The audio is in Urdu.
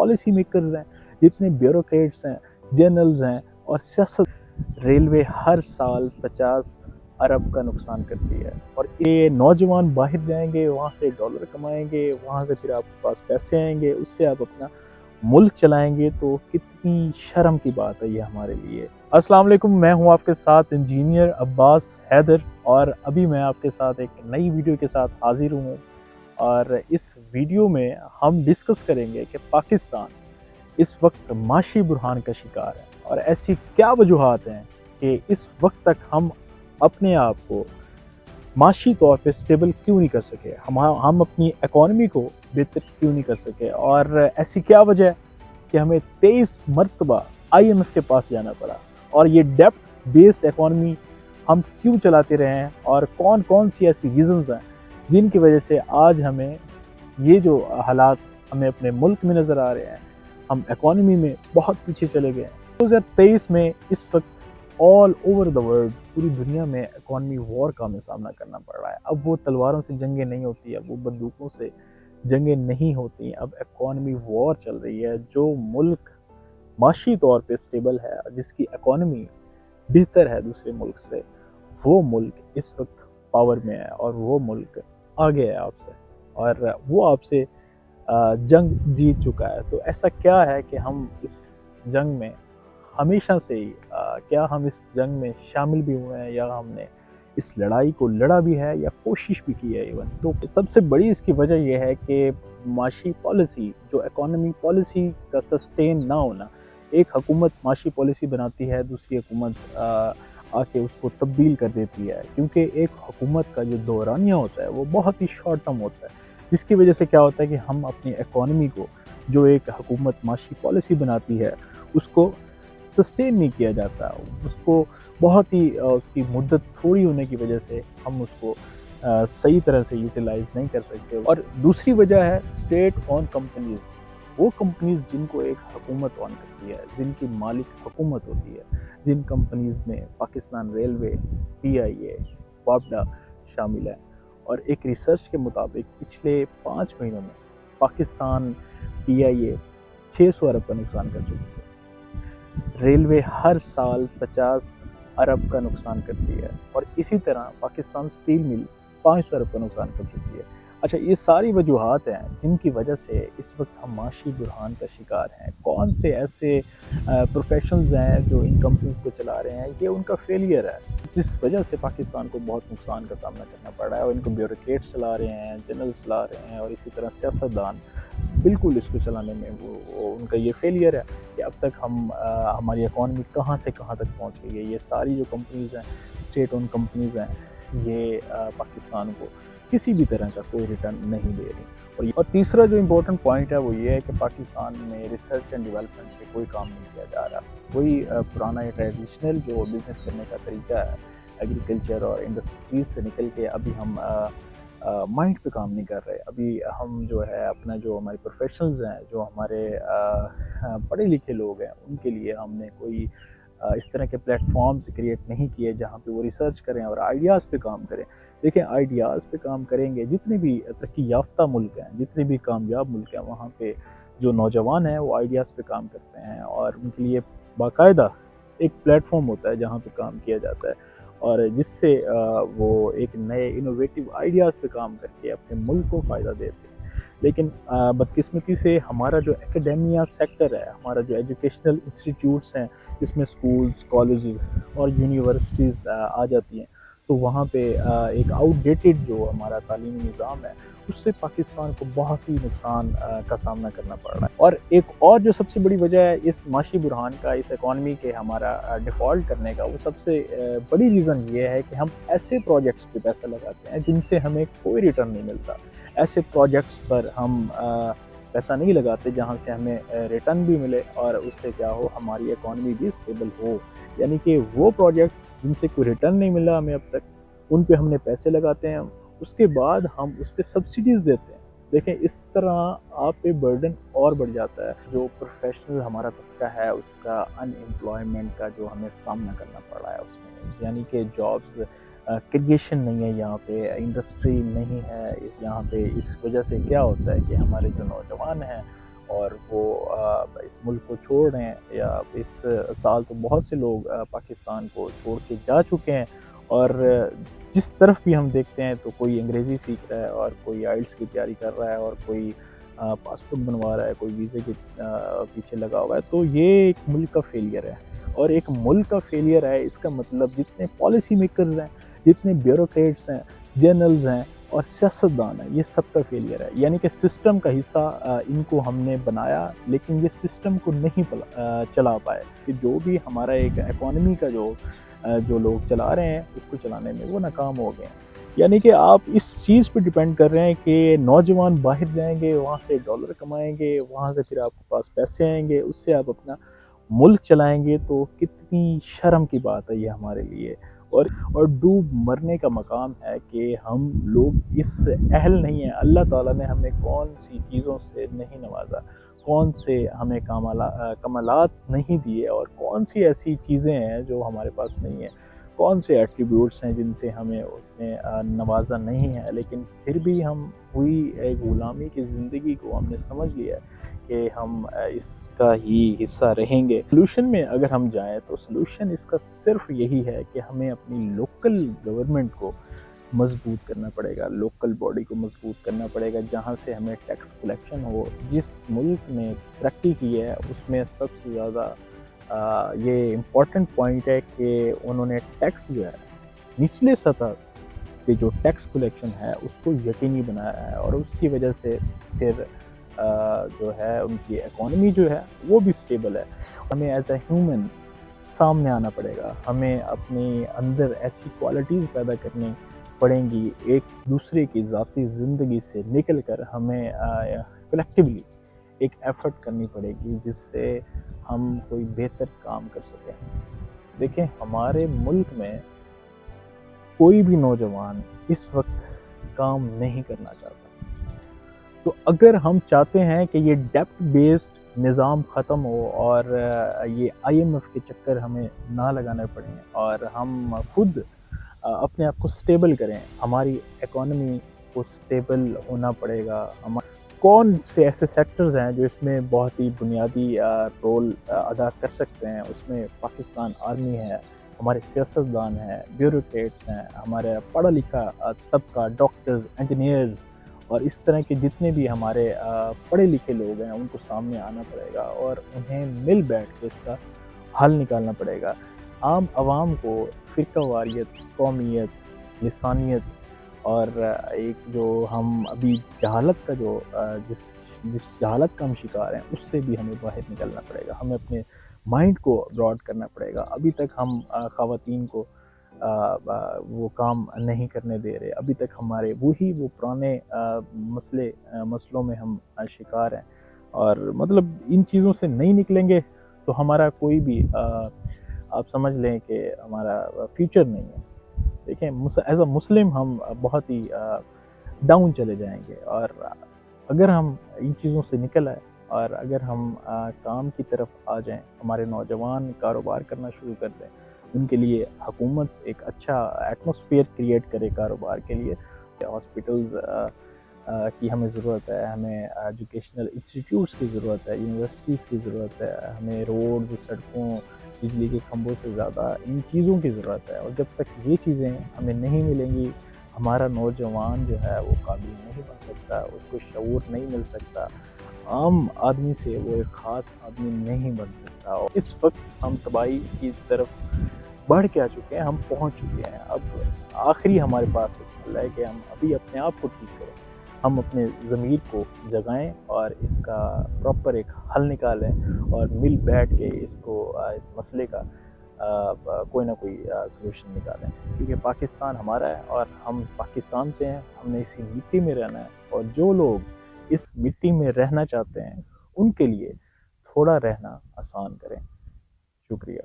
پالیسی میکرز ہیں، جتنے بیوروکریٹس ہیں، جنرلز ہیں اور سیاست، ریلوے ہر سال 50 ارب کا نقصان کرتی ہے، اور یہ نوجوان باہر جائیں گے، وہاں سے ڈالر کمائیں گے، وہاں سے پھر آپ کے پاس پیسے آئیں گے، اس سے آپ اپنا ملک چلائیں گے، تو کتنی شرم کی بات ہے یہ ہمارے لیے۔ السلام علیکم، میں ہوں آپ کے ساتھ انجینئر عباس حیدر، اور ابھی میں آپ کے ساتھ ایک نئی ویڈیو کے ساتھ حاضر ہوں، اور اس ویڈیو میں ہم ڈسکس کریں گے کہ پاکستان اس وقت معاشی بحران کا شکار ہے، اور ایسی کیا وجوہات ہیں کہ اس وقت تک ہم اپنے آپ کو معاشی طور پہ سٹیبل کیوں نہیں کر سکے، ہم اپنی اکانومی کو بہتر کیوں نہیں کر سکے، اور ایسی کیا وجہ ہے کہ ہمیں 23 مرتبہ IMF کے پاس جانا پڑا، اور یہ ڈیپٹ بیسڈ اکانومی ہم کیوں چلاتے رہے ہیں، اور کون کون سی ایسی ریزنز ہیں جن کی وجہ سے آج ہمیں یہ جو حالات ہمیں اپنے ملک میں نظر آ رہے ہیں، ہم اکانومی میں بہت پیچھے چلے گئے ہیں۔ 2023 میں اس وقت آل اوور دا ورلڈ، پوری دنیا میں اکانومی وار کا ہمیں سامنا کرنا پڑ رہا ہے۔ اب وہ تلواروں سے جنگیں نہیں ہوتی، اب وہ بندوقوں سے جنگیں نہیں ہوتی، اب اکانومی وار چل رہی ہے۔ جو ملک معاشی طور پہ سٹیبل ہے، جس کی اکانومی بہتر ہے دوسرے ملک سے، وہ ملک اس وقت پاور میں ہے، اور وہ ملک آگے ہے آپ سے، اور وہ آپ سے جنگ جیت چکا ہے۔ تو ایسا کیا ہے کہ ہم اس جنگ میں ہمیشہ سے ہی کیا ہم اس جنگ میں شامل بھی ہوئے ہیں، یا ہم نے اس لڑائی کو لڑا بھی ہے، یا کوشش بھی کی ہے ایون؟ تو سب سے بڑی اس کی وجہ یہ ہے کہ معاشی پالیسی، جو اکانومی پالیسی کا سسٹین نہ ہونا۔ ایک حکومت معاشی پالیسی بناتی ہے، دوسری حکومت آ کے اس کو تبدیل کر دیتی ہے، کیونکہ ایک حکومت کا جو دورانیہ ہوتا ہے وہ بہت ہی شارٹ ٹرم ہوتا ہے، جس کی وجہ سے کیا ہوتا ہے کہ ہم اپنی اکانومی کو، جو ایک حکومت معاشی پالیسی بناتی ہے، اس کو سسٹین نہیں کیا جاتا، اس کو بہت ہی اس کی مدت تھوڑی ہونے کی وجہ سے ہم اس کو صحیح طرح سے یوٹیلائز نہیں کر سکتے۔ اور دوسری وجہ ہے اسٹیٹ اون کمپنیز، وہ کمپنیز جن کو ایک حکومت اون کرتی ہے، جن کی مالک حکومت ہوتی ہے، جن کمپنیز میں پاکستان ریلوے، PIA، وابڈا شامل ہے۔ اور ایک ریسرچ کے مطابق پچھلے 5 مہینوں میں پاکستان PIA 600 ارب کا نقصان کر چکی ہے۔ ریلوے ہر سال 50 ارب کا نقصان کرتی ہے، اور اسی طرح پاکستان سٹیل مل 500 ارب کا نقصان کر چکی ہے۔ اچھا، یہ ساری وجوہات ہیں جن کی وجہ سے اس وقت ہم معاشی بحران کا شکار ہیں۔ کون سے ایسے پروفیشنز ہیں جو ان کمپنیز کو چلا رہے ہیں؟ یہ ان کا فیلئر ہے، جس وجہ سے پاکستان کو بہت نقصان کا سامنا کرنا پڑ رہا ہے، اور ان کو بیوروکریٹس چلا رہے ہیں، جنرلز چلا رہے ہیں، اور اسی طرح سیاستدان بالکل اس کو چلانے میں وہ ان کا یہ فیلئر ہے کہ اب تک ہماری اکانومی کہاں سے کہاں تک پہنچ گئی ہے۔ یہ ساری جو کمپنیز ہیں، اسٹیٹ اون کمپنیز ہیں، یہ پاکستان کو کسی بھی طرح کا کوئی ریٹرن نہیں دے رہی۔ اور تیسرا جو امپورٹنٹ پوائنٹ ہے وہ یہ ہے کہ پاکستان میں ریسرچ اینڈ ڈیولپمنٹ پہ کوئی کام نہیں کیا جا رہا۔ کوئی پرانا ٹریڈیشنل جو بزنس کرنے کا طریقہ ہے، ایگریکلچر اور انڈسٹریز سے نکل کے ابھی ہم مائنڈ پہ کام نہیں کر رہے۔ ابھی ہم جو ہے اپنا، جو ہمارے پروفیشنلز ہیں، جو ہمارے پڑھے لکھے لوگ ہیں، ان کے لیے ہم نے کوئی اس طرح کے پلیٹ فارمز کریٹ نہیں کیے جہاں پہ وہ ریسرچ کریں اور آئیڈیاز پہ کام کریں۔ دیکھیں، آئیڈیاز پہ کام کریں گے، جتنے بھی ترقی یافتہ ملک ہیں، جتنے بھی کامیاب ملک ہیں، وہاں پہ جو نوجوان ہیں وہ آئیڈیاز پہ کام کرتے ہیں، اور ان کے لیے باقاعدہ ایک پلیٹ فارم ہوتا ہے جہاں پہ کام کیا جاتا ہے، اور جس سے وہ ایک نئے انوویٹو آئیڈیاز پہ کام کر کے اپنے ملک کو فائدہ دیتے ہیں۔ لیکن بدقسمتی سے ہمارا جو ایکیڈیمیا سیکٹر ہے، ہمارا جو ایجوکیشنل انسٹیٹیوٹس ہیں، جس میں سکولز، کالجز اور یونیورسٹیز آ جاتی ہیں، تو وہاں پہ ایک آؤٹ ڈیٹڈ جو ہمارا تعلیمی نظام ہے، اس سے پاکستان کو بہت ہی نقصان کا سامنا کرنا پڑ رہا ہے۔ اور ایک اور جو سب سے بڑی وجہ ہے اس معاشی بحران کا، اس اکانومی کے ہمارا ڈیفالٹ کرنے کا، وہ سب سے بڑی ریزن یہ ہے کہ ہم ایسے پروجیکٹس پہ پیسہ لگاتے ہیں جن سے ہمیں کوئی ریٹرن نہیں ملتا۔ ایسے پروجیکٹس پر ہم پیسہ نہیں لگاتے جہاں سے ہمیں ریٹرن بھی ملے، اور اس سے کیا ہو، ہماری اکانومی بھی اسٹیبل ہو۔ یعنی کہ وہ پروجیکٹس جن سے کوئی ریٹرن نہیں ملا ہمیں اب تک، ان پہ ہم نے پیسے لگاتے ہیں، اس کے بعد ہم اس پہ سبسڈیز دیتے ہیں۔ دیکھیں، اس طرح آپ پہ برڈن اور بڑھ جاتا ہے۔ جو پروفیشنل ہمارا طبقہ ہے، اس کا ان امپلائمنٹ کا جو ہمیں سامنا کرنا پڑ رہا ہے اس میں، یعنی کہ جابز کریشن نہیں ہے، یہاں پہ انڈسٹری نہیں ہے، یہاں پہ اس وجہ سے کیا ہوتا ہے کہ ہمارے جو نوجوان ہیں اور وہ اس ملک کو چھوڑ رہے ہیں، یا اس سال تو بہت سے لوگ پاکستان کو چھوڑ کے جا چکے ہیں، اور جس طرف بھی ہم دیکھتے ہیں تو کوئی انگریزی سیکھ رہا ہے، اور کوئی آئلٹس کی تیاری کر رہا ہے، اور کوئی پاسپورٹ بنوا رہا ہے، کوئی ویزے کے پیچھے لگا ہوا ہے. تو یہ ایک ملک کا فیلئر ہے، اور ایک ملک کا فیلئر ہے اس کا مطلب جتنے پالیسی میکرز ہیں، جتنے بیوروکریٹس ہیں، جنرلز ہیں اور سیاستدان ہیں، یہ سب کا فیلئر ہے. یعنی کہ سسٹم کا حصہ ان کو ہم نے بنایا، لیکن یہ سسٹم کو نہیں چلا پائے. کہ جو بھی ہمارا ایک اکانومی کا جو لوگ چلا رہے ہیں اس کو چلانے میں وہ ناکام ہو گئے ہیں. یعنی کہ آپ اس چیز پہ ڈیپینڈ کر رہے ہیں کہ نوجوان باہر جائیں گے، وہاں سے ڈالر کمائیں گے، وہاں سے پھر آپ کے پاس پیسے آئیں گے، اس سے آپ اپنا ملک چلائیں گے. تو کتنی شرم کی بات ہے یہ ہمارے لیے، اور ڈوب مرنے کا مقام ہے کہ ہم لوگ اس اہل نہیں ہیں. اللہ تعالیٰ نے ہمیں کون سی چیزوں سے نہیں نوازا، کون سے ہمیں کمالات نہیں دیے، اور کون سی ایسی چیزیں ہیں جو ہمارے پاس نہیں ہیں، کون سے ایٹریبیوٹس ہیں جن سے ہمیں اس نے نوازا نہیں ہے. لیکن پھر بھی ہم ہوئی ایک غلامی کی زندگی کو ہم نے سمجھ لیا کہ ہم اس کا ہی حصہ رہیں گے. سلوشن میں اگر ہم جائیں تو سلوشن اس کا صرف یہی ہے کہ ہمیں اپنی لوکل گورنمنٹ کو مضبوط کرنا پڑے گا، لوکل باڈی کو مضبوط کرنا پڑے گا، جہاں سے ہمیں ٹیکس کلیکشن ہو. جس ملک نے ترقی کی ہے اس میں سب سے زیادہ یہ امپورٹنٹ پوائنٹ ہے کہ انہوں نے ٹیکس جو ہے نچلے سطح پہ جو ٹیکس کلیکشن ہے اس کو یقینی بنایا ہے، اور اس کی وجہ سے پھر جو ہے ان کی اکانومی جو ہے وہ بھی سٹیبل ہے. ہمیں ایز اے ہیومن سامنے آنا پڑے گا، ہمیں اپنے اندر ایسی کوالٹیز پیدا کرنی پڑیں گی، ایک دوسرے کی ذاتی زندگی سے نکل کر ہمیں کلیکٹیولی ایک ایفرٹ کرنی پڑے گی جس سے ہم کوئی بہتر کام کر سکیں. دیکھیں ہمارے ملک میں کوئی بھی نوجوان اس وقت کام نہیں کرنا چاہتا. تو اگر ہم چاہتے ہیں کہ یہ ڈیپٹ بیسڈ نظام ختم ہو، اور یہ IMF کے چکر ہمیں نہ لگانے پڑیں، اور ہم خود اپنے آپ کو سٹیبل کریں، ہماری اکانومی کو سٹیبل ہونا پڑے گا. کون سے ایسے سیکٹرز ہیں جو اس میں بہت ہی بنیادی رول ادا کر سکتے ہیں؟ اس میں پاکستان آرمی ہے، ہمارے سیاستدان ہیں، بیوروکریٹس ہیں، ہمارے پڑھا لکھا طبقہ، ڈاکٹرز، انجینئرز، اور اس طرح کے جتنے بھی ہمارے پڑھے لکھے لوگ ہیں ان کو سامنے آنا پڑے گا، اور انہیں مل بیٹھ کے اس کا حل نکالنا پڑے گا. عام عوام کو فرقہ واریت، قومیت، لسانیت، اور ایک جو ہم ابھی جہالت کا جس جہالت کا ہم شکار ہیں اس سے بھی ہمیں باہر نکلنا پڑے گا. ہمیں اپنے مائنڈ کو براڈ کرنا پڑے گا. ابھی تک ہم خواتین کو وہ کام نہیں کرنے دے رہے، ابھی تک ہمارے وہ پرانے مسئلوں میں ہم شکار ہیں، اور مطلب ان چیزوں سے نہیں نکلیں گے تو ہمارا کوئی بھی آپ سمجھ لیں کہ ہمارا فیوچر نہیں ہے. دیکھیں ایز اے مسلم ہم بہت ہی ڈاؤن چلے جائیں گے، اور اگر ہم ان چیزوں سے نکل آئے اور اگر ہم کام کی طرف آ جائیں، ہمارے نوجوان کاروبار کرنا شروع کر دیں، ان کے لیے حکومت ایک اچھا ایٹماسفیئر کریٹ کرے کاروبار کے لیے. ہاسپٹلز کی ہمیں ضرورت ہے، ہمیں ایجوکیشنل انسٹیٹیوٹس کی ضرورت ہے، یونیورسٹیز کی ضرورت ہے، ہمیں روڈز، سڑکوں، بجلی کے کھمبوں سے زیادہ ان چیزوں کی ضرورت ہے. اور جب تک یہ چیزیں ہمیں نہیں ملیں گی، ہمارا نوجوان جو ہے وہ قابل نہیں بن سکتا، اس کو شعور نہیں مل سکتا، عام آدمی سے وہ ایک خاص آدمی نہیں بن سکتا. اور اس وقت ہم تباہی کی طرف بڑھ کے آ چکے ہیں، ہم پہنچ چکے ہیں. اب آخری ہمارے پاس ایک حل ہے کہ ہم ابھی اپنے آپ کو ٹھیک کریں، ہم اپنے ضمیر کو جگائیں اور اس کا پراپر ایک حل نکالیں، اور مل بیٹھ کے اس مسئلے کا کوئی نہ کوئی سلوشن نکالیں. کیونکہ پاکستان ہمارا ہے اور ہم پاکستان سے ہیں، ہم نے اسی مٹی میں رہنا ہے، اور جو لوگ اس مٹی میں رہنا چاہتے ہیں ان کے لیے تھوڑا رہنا آسان کریں. شکریہ.